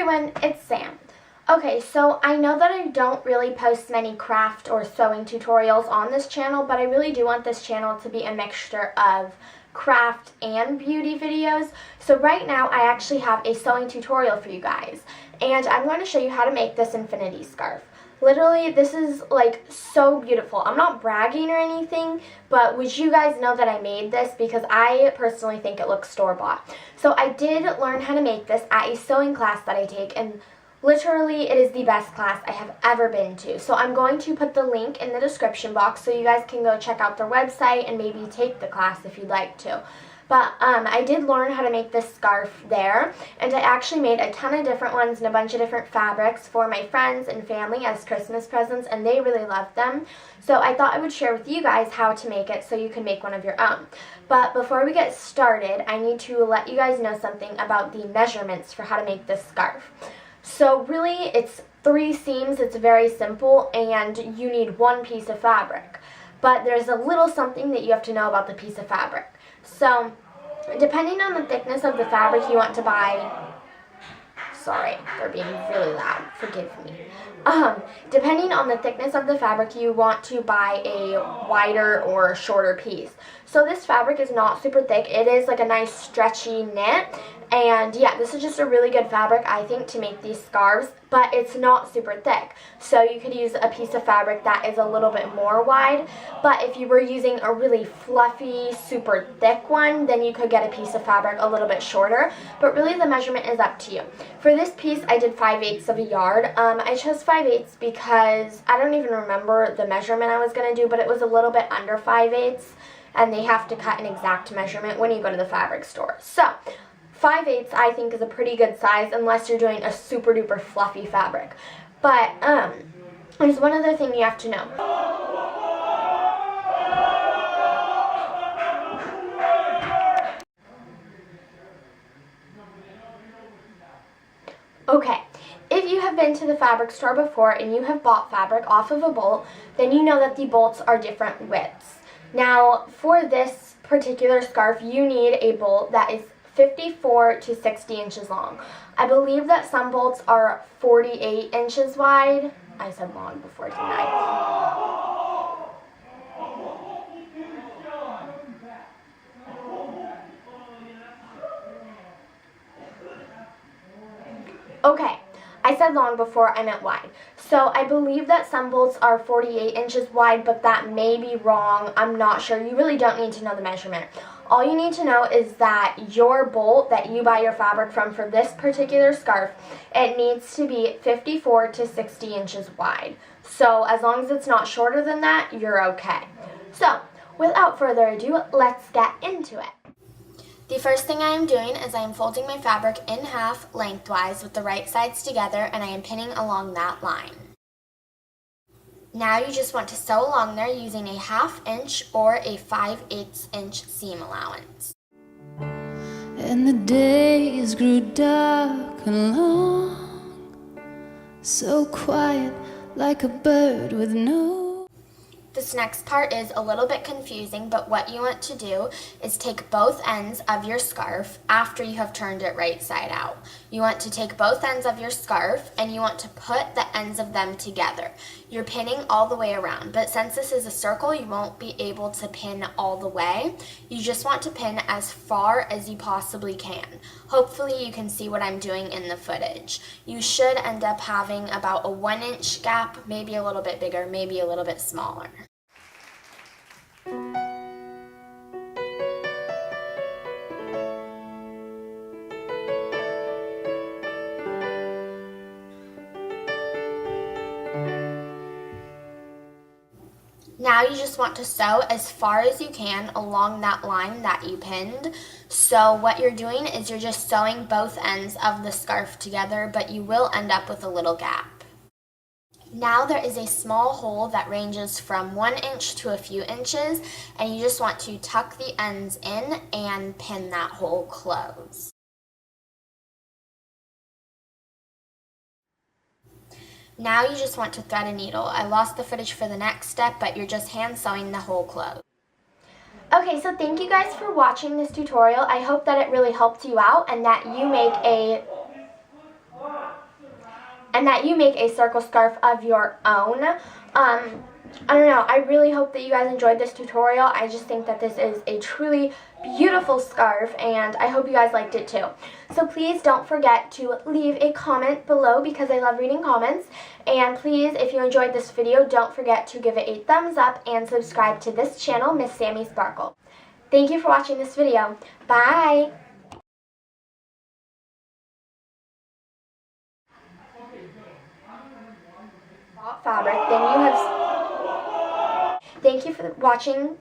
everyone, it's Sam. Okay, so I know that I don't really post many craft or sewing tutorials on this channel, but I really do want this channel to be a mixture of craft and beauty videos. So right now I actually have a sewing tutorial for you guys, and I'm going to show you how to make this infinity scarf. Literally, this is like so beautiful. I'm not bragging or anything, but would you guys know that I made this because I personally think it looks store-bought. So I did learn how to make this at a sewing class that I take, and literally it is the best class I have ever been to. So I'm going to put the link in the description box so you guys can go check out their website and maybe take the class if you'd like to. But I did learn how to make this scarf there, and I actually made a ton of different ones and a bunch of different fabrics for my friends and family as Christmas presents, and they really loved them. So I thought I would share with you guys how to make it so you can make one of your own. But before we get started, I need to let you guys know something about the measurements for how to make this scarf. So really, it's 3 seams, it's very simple, and you need 1 piece of fabric. But there's a little something that you have to know about the piece of fabric. So, depending on the thickness of the fabric you want to buy, sorry, they're being really loud, forgive me. Depending on the thickness of the fabric, you want to buy a wider or shorter piece. So this fabric is not super thick, it is like a nice stretchy knit, and yeah, this is just a really good fabric, I think, to make these scarves, but it's not super thick. So you could use a piece of fabric that is a little bit more wide, but if you were using a really fluffy, super thick one, then you could get a piece of fabric a little bit shorter, but really the measurement is up to you. For this piece, I did 5/8 of a yard. I chose 5/8 because I don't even remember the measurement I was going to do, but it was a little bit under 5/8, and they have to cut an exact measurement when you go to the fabric store. So 5/8 I think is a pretty good size unless you're doing a super duper fluffy fabric. But there's one other thing you have to know. Okay, if you have been to the fabric store before and you have bought fabric off of a bolt, then you know that the bolts are different widths. Now, for this particular scarf, you need a bolt that is 54 to 60 inches long. I believe that some bolts are 48 inches wide. I said long before, didn't I? Okay, I said long before, I meant wide. So I believe that some bolts are 48 inches wide, but that may be wrong. I'm not sure. You really don't need to know the measurement. All you need to know is that your bolt that you buy your fabric from for this particular scarf, it needs to be 54 to 60 inches wide. So as long as it's not shorter than that, you're okay. So without further ado, let's get into it. The first thing I am doing is I am folding my fabric in half lengthwise with the right sides together, and I am pinning along that line. Now you just want to sew along there using a 1/2 inch or a 5/8 inch seam allowance. And the days grew dark and long, so quiet like a bird with no... This next part is a little bit confusing, but what you want to do is take both ends of your scarf after you have turned it right side out. You want to take both ends of your scarf and you want to put the ends of them together. You're pinning all the way around, but since this is a circle, you won't be able to pin all the way. You just want to pin as far as you possibly can. Hopefully you can see what I'm doing in the footage. You should end up having about a 1 inch gap, maybe a little bit bigger, maybe a little bit smaller. Now you just want to sew as far as you can along that line that you pinned. So what you're doing is you're just sewing both ends of the scarf together, but you will end up with a little gap. Now there is a small hole that ranges from 1 inch to a few inches, and you just want to tuck the ends in and pin that hole closed. Now you just want to thread a needle. I lost the footage for the next step, but you're just hand sewing the hole closed. Okay, so thank you guys for watching this tutorial. I hope that it really helped you out and that you make a and that you make a circle scarf of your own. I don't know, I really hope that you guys enjoyed this tutorial. I just think that this is a truly beautiful scarf, and I hope you guys liked it too. So please don't forget to leave a comment below because I love reading comments. And please, if you enjoyed this video, don't forget to give it a thumbs up and subscribe to this channel, Miss Sammy Sparkle. Thank you for watching this video. Bye! Fabric, then you have... Thank you for watching